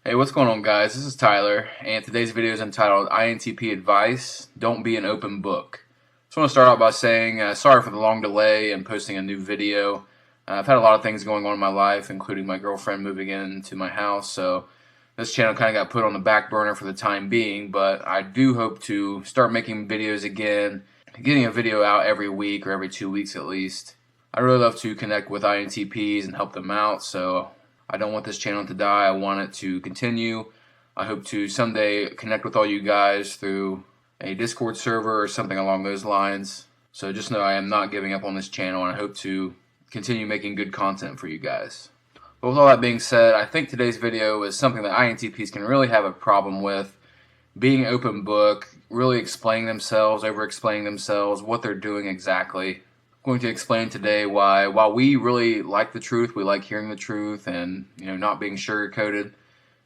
Hey, what's going on, guys? This is Tyler, and today's video is entitled INTP Advice, Don't Be an Open Book. Just want to start out by saying sorry for the long delay in posting a new video. I've had a lot of things going on in my life, including my girlfriend moving into my house, so this channel kind of got put on the back burner for the time being, but I do hope to start making videos again, getting a video out every week or every 2 weeks at least. I really love to connect with INTPs and help them out, so I don't want this channel to die. I want it to continue. I hope to someday connect with all you guys through a Discord server or something along those lines. So just know I am not giving up on this channel, and I hope to continue making good content for you guys. But with all that being said, I think today's video is something that INTPs can really have a problem with. Being open book, really explaining themselves, over-explaining themselves, what they're doing exactly. Going to explain today why, while we really like the truth, we like hearing the truth and not being sugar-coated,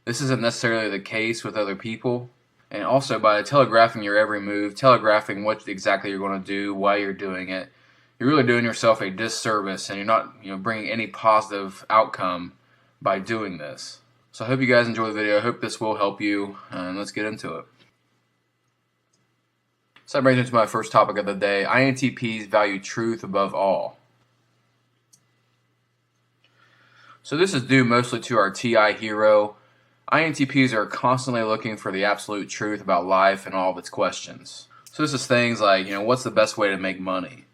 this isn't necessarily the case with other people. And also, by telegraphing your every move, telegraphing what exactly you're going to do, why you're doing it, you're really doing yourself a disservice, and you're not bringing any positive outcome by doing this. So I hope you guys enjoy the video. I hope this will help you, and let's get into it. So that brings me to my first topic of the day. INTPs value truth above all. So this is due mostly to our TI hero. INTPs are constantly looking for the absolute truth about life and all of its questions. So this is things like, what's the best way to make money?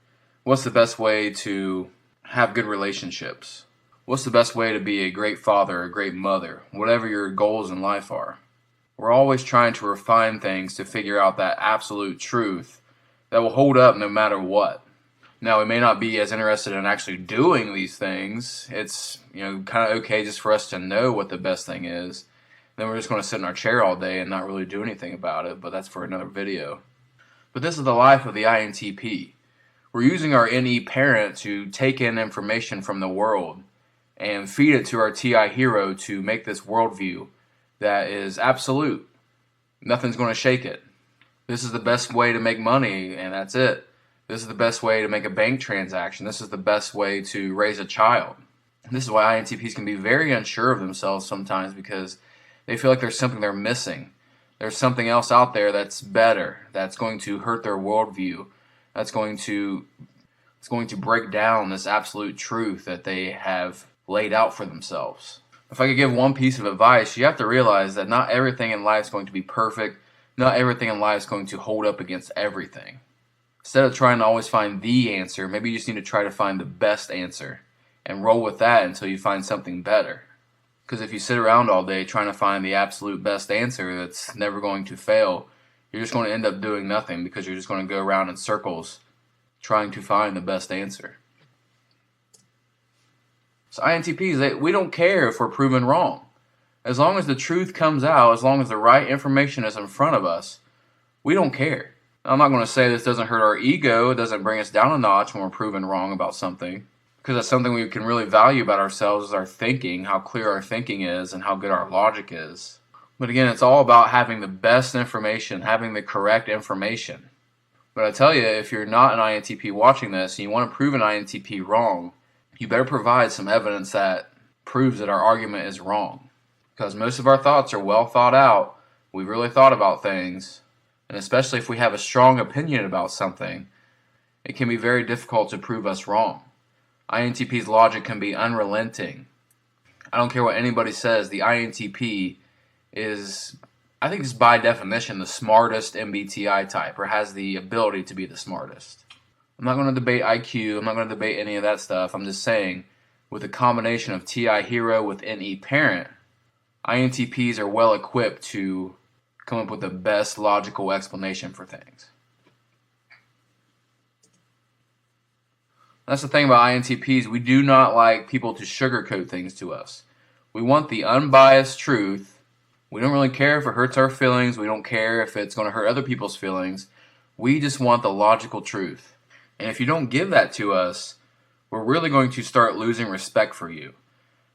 What's the best way to have good relationships? What's the best way to be a great father, a great mother? Whatever your goals in life are. We're always trying to refine things to figure out that absolute truth that will hold up no matter what. Now, we may not be as interested in actually doing these things. It's kind of okay just for us to know what the best thing is. Then we're just going to sit in our chair all day and not really do anything about it, but that's for another video. But this is the life of the INTP. We're using our NE parent to take in information from the world and feed it to our TI hero to make this worldview that is absolute. Nothing's going to shake it. This is the best way to make money, and that's it. This is the best way to make a bank transaction. This is the best way to raise a child. This is why INTPs can be very unsure of themselves sometimes, because they feel like there's something they're missing. There's something else out there that's better, that's going to hurt their worldview, that's going to break down this absolute truth that they have laid out for themselves. If I could give one piece of advice, you have to realize that not everything in life is going to be perfect. Not everything in life is going to hold up against everything. Instead of trying to always find the answer, maybe you just need to try to find the best answer and roll with that until you find something better. Because if you sit around all day trying to find the absolute best answer that's never going to fail, you're just going to end up doing nothing, because you're just going to go around in circles trying to find the best answer. So INTPs, we don't care if we're proven wrong. As long as the truth comes out, as long as the right information is in front of us, we don't care. Now, I'm not going to say this doesn't hurt our ego, it doesn't bring us down a notch when we're proven wrong about something, because that's something we can really value about ourselves, is our thinking, how clear our thinking is, and how good our logic is. But again, it's all about having the best information, having the correct information. But I tell you, if you're not an INTP watching this and you want to prove an INTP wrong, you better provide some evidence that proves that our argument is wrong. Because most of our thoughts are well thought out. We've really thought about things. And especially if we have a strong opinion about something, it can be very difficult to prove us wrong. INTP's logic can be unrelenting. I don't care what anybody says, the INTP is, I think, is by definition the smartest MBTI type, or has the ability to be the smartest. I'm not going to debate IQ, I'm not going to debate any of that stuff. I'm just saying, with a combination of TI hero with NE parent, INTPs are well equipped to come up with the best logical explanation for things. That's the thing about INTPs. We do not like people to sugarcoat things to us. We want the unbiased truth. We don't really care if it hurts our feelings. We don't care if it's going to hurt other people's feelings. We just want the logical truth. And if you don't give that to us, we're really going to start losing respect for you.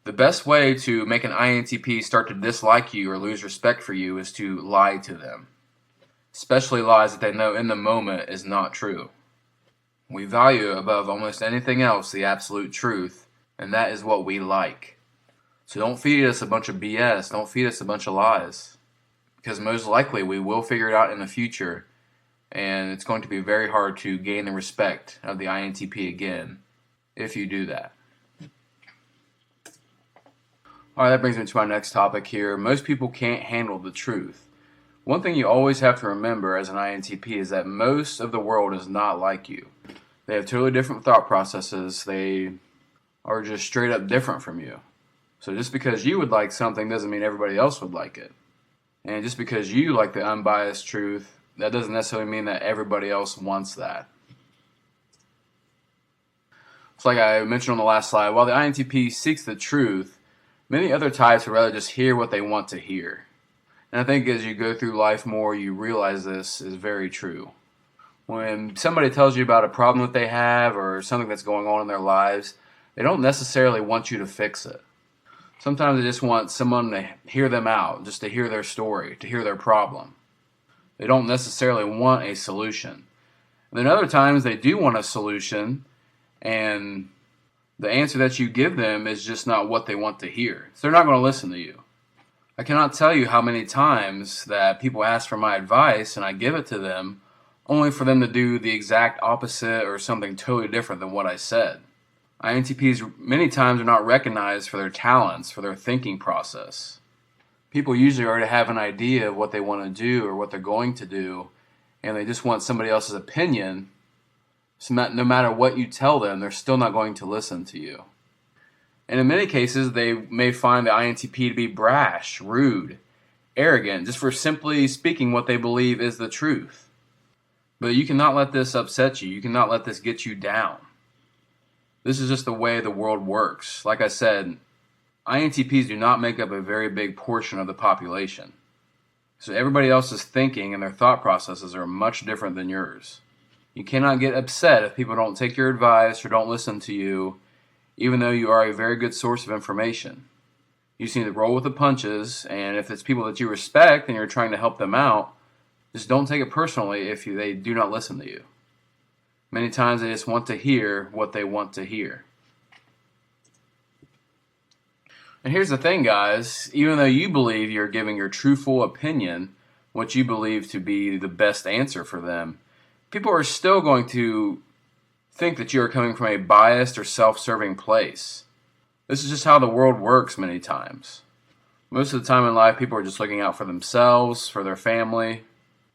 The best way to make an INTP start to dislike you or lose respect for you is to lie to them. Especially lies that they know in the moment is not true. We value above almost anything else the absolute truth, and that is what we like. So don't feed us a bunch of BS. Don't feed us a bunch of lies. Because most likely we will figure it out in the future, and it's going to be very hard to gain the respect of the INTP again if you do that. Alright, that brings me to my next topic here. Most people can't handle the truth. One thing you always have to remember as an INTP is that most of the world is not like you. They have totally different thought processes. They are just straight up different from you. So just because you would like something doesn't mean everybody else would like it. And just because you like the unbiased truth, that doesn't necessarily mean that everybody else wants that. It's like I mentioned on the last slide, while the INTP seeks the truth, many other types would rather just hear what they want to hear. And I think as you go through life more, you realize this is very true. When somebody tells you about a problem that they have or something that's going on in their lives, they don't necessarily want you to fix it. Sometimes they just want someone to hear them out, just to hear their story, to hear their problem. They don't necessarily want a solution. And then other times they do want a solution, and the answer that you give them is just not what they want to hear. So they're not going to listen to you. I cannot tell you how many times that people ask for my advice and I give it to them, only for them to do the exact opposite or something totally different than what I said. INTPs many times are not recognized for their talents, for their thinking process. People usually already have an idea of what they want to do or what they're going to do, and they just want somebody else's opinion. So no matter what you tell them, they're still not going to listen to you. And in many cases, they may find the INTP to be brash, rude, arrogant, just for simply speaking what they believe is the truth. But you cannot let this upset you. You cannot let this get you down. This is just the way the world works. Like I said, INTPs do not make up a very big portion of the population. So everybody else's thinking and their thought processes are much different than yours. You cannot get upset if people don't take your advice or don't listen to you, even though you are a very good source of information. You just need to roll with the punches, and if it's people that you respect and you're trying to help them out, just don't take it personally if they do not listen to you. Many times they just want to hear what they want to hear. And here's the thing, guys. Even though you believe you're giving your truthful opinion, what you believe to be the best answer for them, people are still going to think that you are coming from a biased or self-serving place. This is just how the world works many times. Most of the time in life, people are just looking out for themselves, for their family.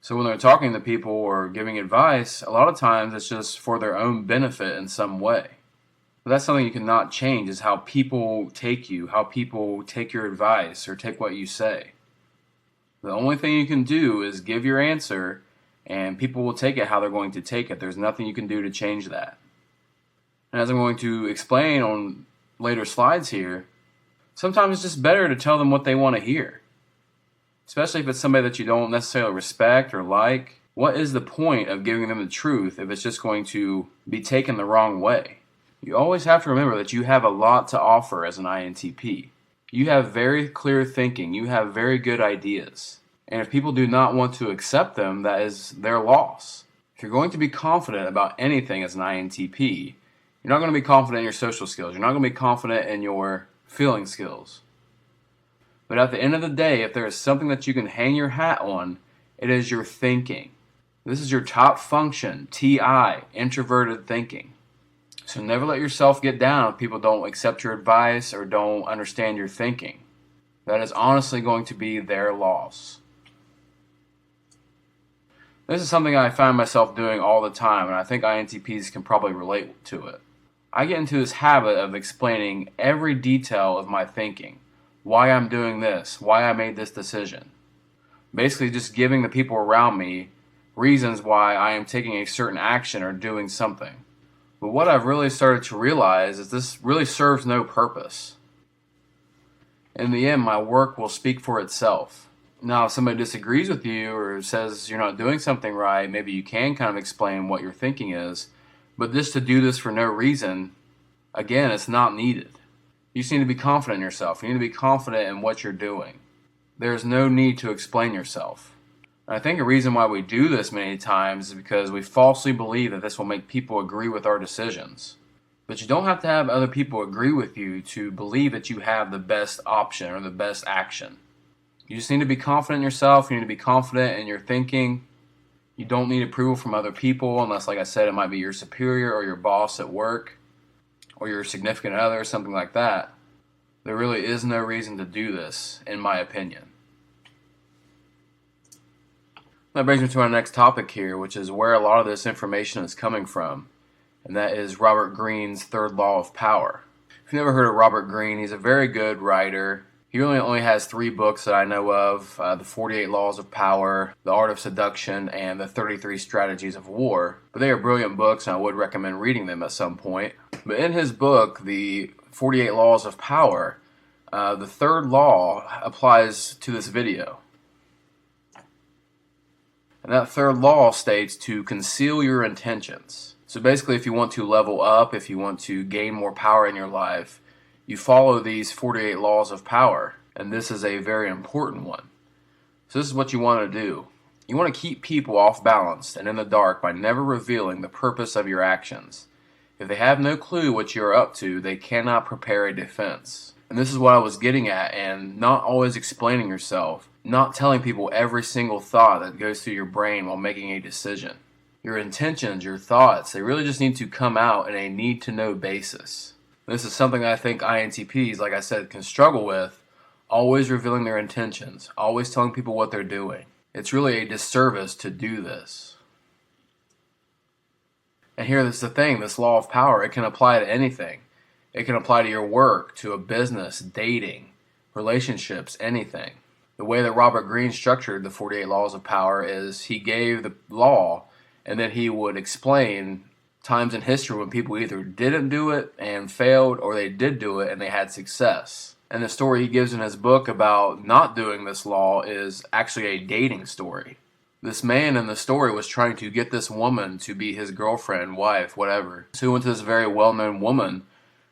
So when they're talking to people or giving advice, a lot of times it's just for their own benefit in some way. But that's something you cannot change, is how people take you, how people take your advice or take what you say. The only thing you can do is give your answer, and people will take it how they're going to take it. There's nothing you can do to change that. And as I'm going to explain on later slides here, sometimes it's just better to tell them what they want to hear. Especially if it's somebody that you don't necessarily respect or like. What is the point of giving them the truth if it's just going to be taken the wrong way? You always have to remember that you have a lot to offer as an INTP. You have very clear thinking. You have very good ideas. And if people do not want to accept them, that is their loss. If you're going to be confident about anything as an INTP, you're not going to be confident in your social skills. You're not going to be confident in your feeling skills. But at the end of the day, if there is something that you can hang your hat on, it is your thinking. This is your top function, TI, introverted thinking. So never let yourself get down if people don't accept your advice or don't understand your thinking. That is honestly going to be their loss. This is something I find myself doing all the time, and I think INTPs can probably relate to it. I get into this habit of explaining every detail of my thinking. Why I'm doing this, why I made this decision. Basically just giving the people around me reasons why I am taking a certain action or doing something. But what I've really started to realize is this really serves no purpose. In the end, my work will speak for itself. Now, if somebody disagrees with you or says you're not doing something right, maybe you can kind of explain what your thinking is. But just to do this for no reason, again, it's not needed. You just need to be confident in yourself. You need to be confident in what you're doing. There's no need to explain yourself. And I think a reason why we do this many times is because we falsely believe that this will make people agree with our decisions. But you don't have to have other people agree with you to believe that you have the best option or the best action. You just need to be confident in yourself. You need to be confident in your thinking. You don't need approval from other people unless, like I said, it might be your superior or your boss at work or your significant other, something like that. There really is no reason to do this, in my opinion. That brings me to our next topic here, which is where a lot of this information is coming from, and that is Robert Greene's third law of power. If you've never heard of Robert Greene, he's a very good writer. He really only has 3 books that I know of, The 48 Laws of Power, The Art of Seduction, and The 33 Strategies of War. But they are brilliant books, and I would recommend reading them at some point. But in his book, The 48 Laws of Power, the third law applies to this video. And that third law states to conceal your intentions. So basically, if you want to level up, if you want to gain more power in your life, you follow these 48 laws of power. And this is a very important one. So this is what you want to do. You want to keep people off balance and in the dark by never revealing the purpose of your actions. If they have no clue what you're up to, they cannot prepare a defense. And this is what I was getting at, and not always explaining yourself. Not telling people every single thought that goes through your brain while making a decision. Your intentions, your thoughts, they really just need to come out in a need-to-know basis. This is something I think INTPs, like I said, can struggle with, always revealing their intentions, always telling people what they're doing. It's really a disservice to do this. And here is the thing, this law of power, it can apply to anything. It can apply to your work, to a business, dating, relationships, anything. The way that Robert Greene structured the 48 Laws of Power is he gave the law and then he would explain times in history when people either didn't do it and failed or they did do it and they had success. And the story he gives in his book about not doing this law is actually a dating story. This man in the story was trying to get this woman to be his girlfriend, wife, whatever. So he went to this very well-known woman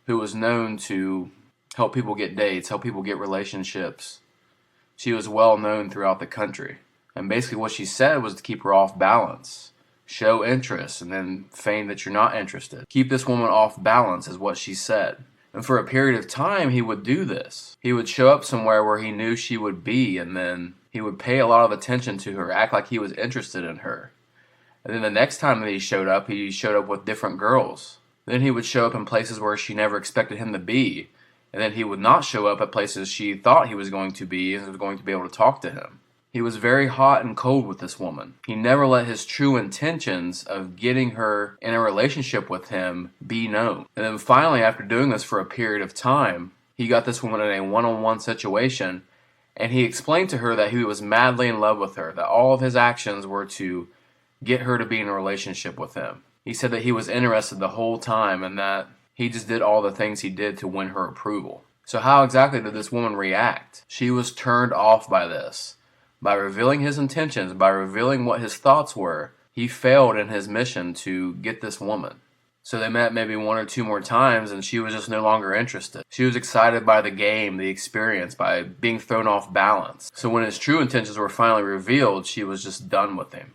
who was known to help people get dates, help people get relationships. She was well known throughout the country. And basically what she said was to keep her off balance. Show interest and then feign that you're not interested. Keep this woman off balance is what she said. And for a period of time he would do this. He would show up somewhere where he knew she would be and then he would pay a lot of attention to her, act like he was interested in her. And then the next time that he showed up with different girls. Then he would show up in places where she never expected him to be. And then he would not show up at places she thought he was going to be and was going to be able to talk to him. He was very hot and cold with this woman. He never let his true intentions of getting her in a relationship with him be known. And then finally, after doing this for a period of time, he got this woman in a one-on-one situation and he explained to her that he was madly in love with her, that all of his actions were to get her to be in a relationship with him. He said that he was interested the whole time and that he just did all the things he did to win her approval. So how exactly did this woman react? She was turned off by this. By revealing his intentions, by revealing what his thoughts were, he failed in his mission to get this woman. So they met maybe 1 or 2 more times and she was just no longer interested. She was excited by the game, the experience, by being thrown off balance. So when his true intentions were finally revealed, she was just done with him.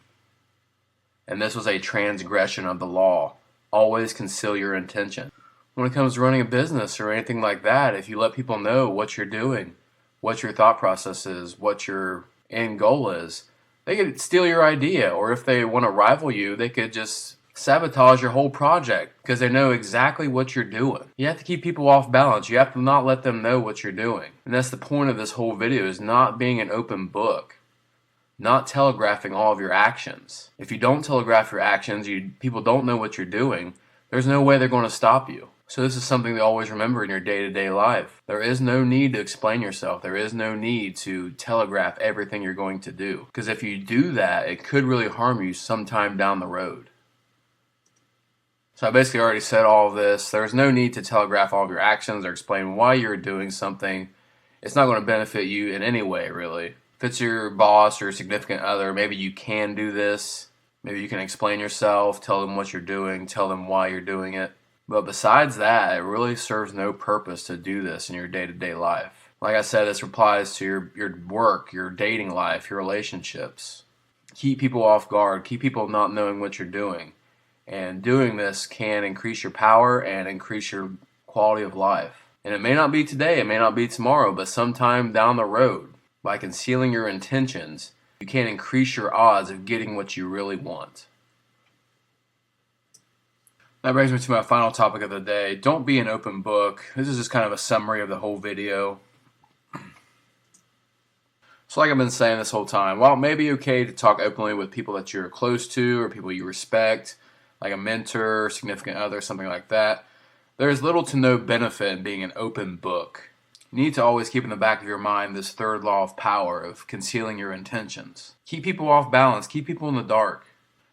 And this was a transgression of the law. Always conceal your intention. When it comes to running a business or anything like that, if you let people know what you're doing, what your thought process is, what your end goal is, they could steal your idea, or if they want to rival you, they could just sabotage your whole project because they know exactly what you're doing. You have to keep people off balance. You have to not let them know what you're doing. And that's the point of this whole video, is not being an open book. Not telegraphing all of your actions. If you don't telegraph your actions, people don't know what you're doing, there's no way they're going to stop you. So this is something to always remember in your day-to-day life. There is no need to explain yourself. There is no need to telegraph everything you're going to do. Because if you do that, it could really harm you sometime down the road. So I basically already said all of this. There's no need to telegraph all of your actions or explain why you're doing something. It's not going to benefit you in any way, really. If it's your boss or significant other, maybe you can do this. Maybe you can explain yourself, tell them what you're doing, tell them why you're doing it. But besides that, it really serves no purpose to do this in your day-to-day life. Like I said, this applies to your work, your dating life, your relationships. Keep people off guard. Keep people not knowing what you're doing. And doing this can increase your power and increase your quality of life. And it may not be today, it may not be tomorrow, but sometime down the road, by concealing your intentions, you can increase your odds of getting what you really want. That brings me to my final topic of the day. Don't be an open book. This is just kind of a summary of the whole video. So like I've been saying this whole time, while it may be okay to talk openly with people that you're close to or people you respect, like a mentor, significant other, something like that, there is little to no benefit in being an open book. You need to always keep in the back of your mind this third law of power of concealing your intentions. Keep people off balance. Keep people in the dark.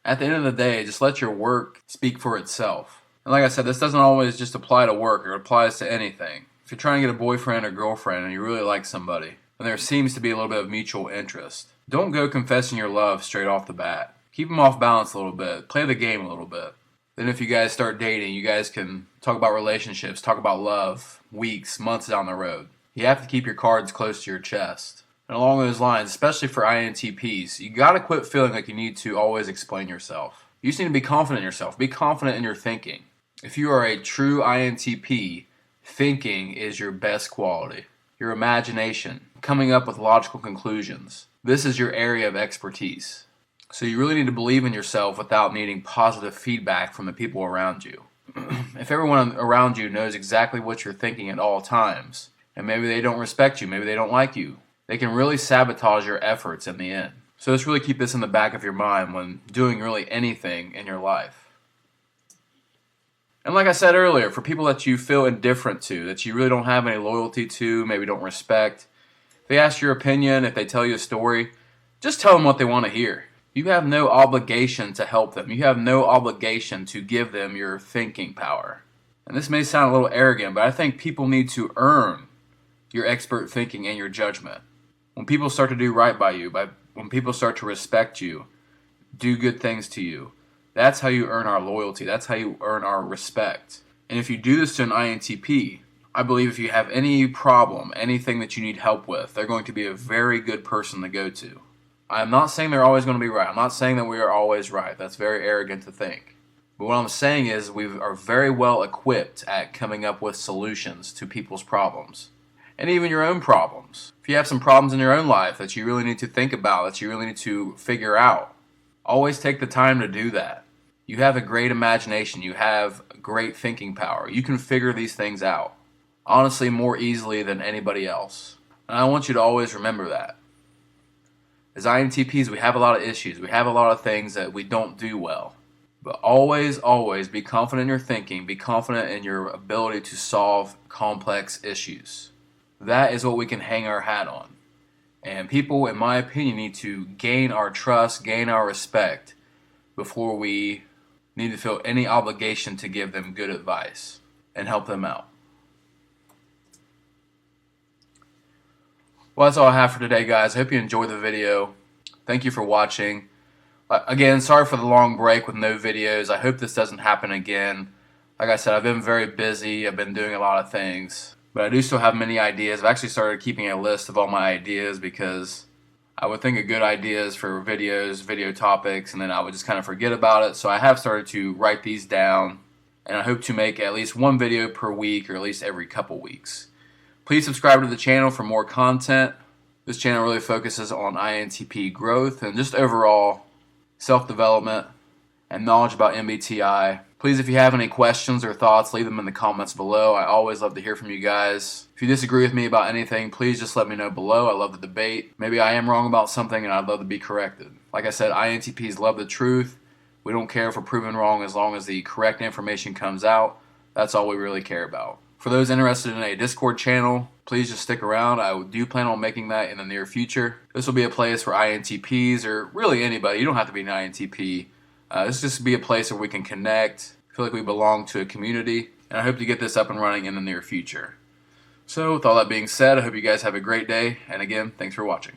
At the end of the day, just let your work speak for itself. And like I said, this doesn't always just apply to work. It applies to anything. If you're trying to get a boyfriend or girlfriend and you really like somebody, and there seems to be a little bit of mutual interest, don't go confessing your love straight off the bat. Keep them off balance a little bit. Play the game a little bit. Then if you guys start dating, you guys can talk about relationships, talk about love, weeks, months down the road. You have to keep your cards close to your chest. And along those lines, especially for INTPs, you got to quit feeling like you need to always explain yourself. You just need to be confident in yourself. Be confident in your thinking. If you are a true INTP, thinking is your best quality. Your imagination, coming up with logical conclusions. This is your area of expertise. So you really need to believe in yourself without needing positive feedback from the people around you. If everyone around you knows exactly what you're thinking at all times, and maybe they don't respect you, maybe they don't like you, they can really sabotage your efforts in the end. So just really keep this in the back of your mind when doing really anything in your life. And like I said earlier, for people that you feel indifferent to, that you really don't have any loyalty to, maybe don't respect, if they ask your opinion, if they tell you a story, just tell them what they want to hear. You have no obligation to help them. You have no obligation to give them your thinking power. And this may sound a little arrogant, but I think people need to earn your expert thinking and your judgment. When people start to do right by you, when people start to respect you, do good things to you, that's how you earn our loyalty. That's how you earn our respect. And if you do this to an INTP, I believe if you have any problem, anything that you need help with, they're going to be a very good person to go to. I'm not saying they're always going to be right. I'm not saying that we are always right. That's very arrogant to think. But what I'm saying is we are very well equipped at coming up with solutions to people's problems. And even your own problems. If you have some problems in your own life that you really need to think about, that you really need to figure out, always take the time to do that. You have a great imagination. You have great thinking power. You can figure these things out, honestly, more easily than anybody else. And I want you to always remember that. As INTPs, we have a lot of issues. We have a lot of things that we don't do well. But always, always be confident in your thinking. Be confident in your ability to solve complex issues. That is what we can hang our hat on. And people, in my opinion, need to gain our trust, gain our respect before we need to feel any obligation to give them good advice and help them out. Well, that's all I have for today, guys. I hope you enjoyed the video. Thank you for watching. Again, sorry for the long break with no videos. I hope this doesn't happen again. Like I said, I've been very busy. I've been doing a lot of things. But I do still have many ideas. I've actually started keeping a list of all my ideas because I would think of good ideas for videos, video topics, and then I would just kind of forget about it. So I have started to write these down, and I hope to make at least one video per week or at least every couple weeks. Please subscribe to the channel for more content. This channel really focuses on INTP growth and just overall self-development and knowledge about MBTI. Please, if you have any questions or thoughts, leave them in the comments below. I always love to hear from you guys. If you disagree with me about anything, please just let me know below. I love the debate. Maybe I am wrong about something and I'd love to be corrected. Like I said, INTPs love the truth. We don't care if we're proven wrong as long as the correct information comes out. That's all we really care about. For those interested in a Discord channel, please just stick around. I do plan on making that in the near future. This will be a place for INTPs or really anybody. You don't have to be an INTP. This will just be a place where we can connect, feel like we belong to a community, and I hope to get this up and running in the near future. So with all that being said, I hope you guys have a great day, and again, thanks for watching.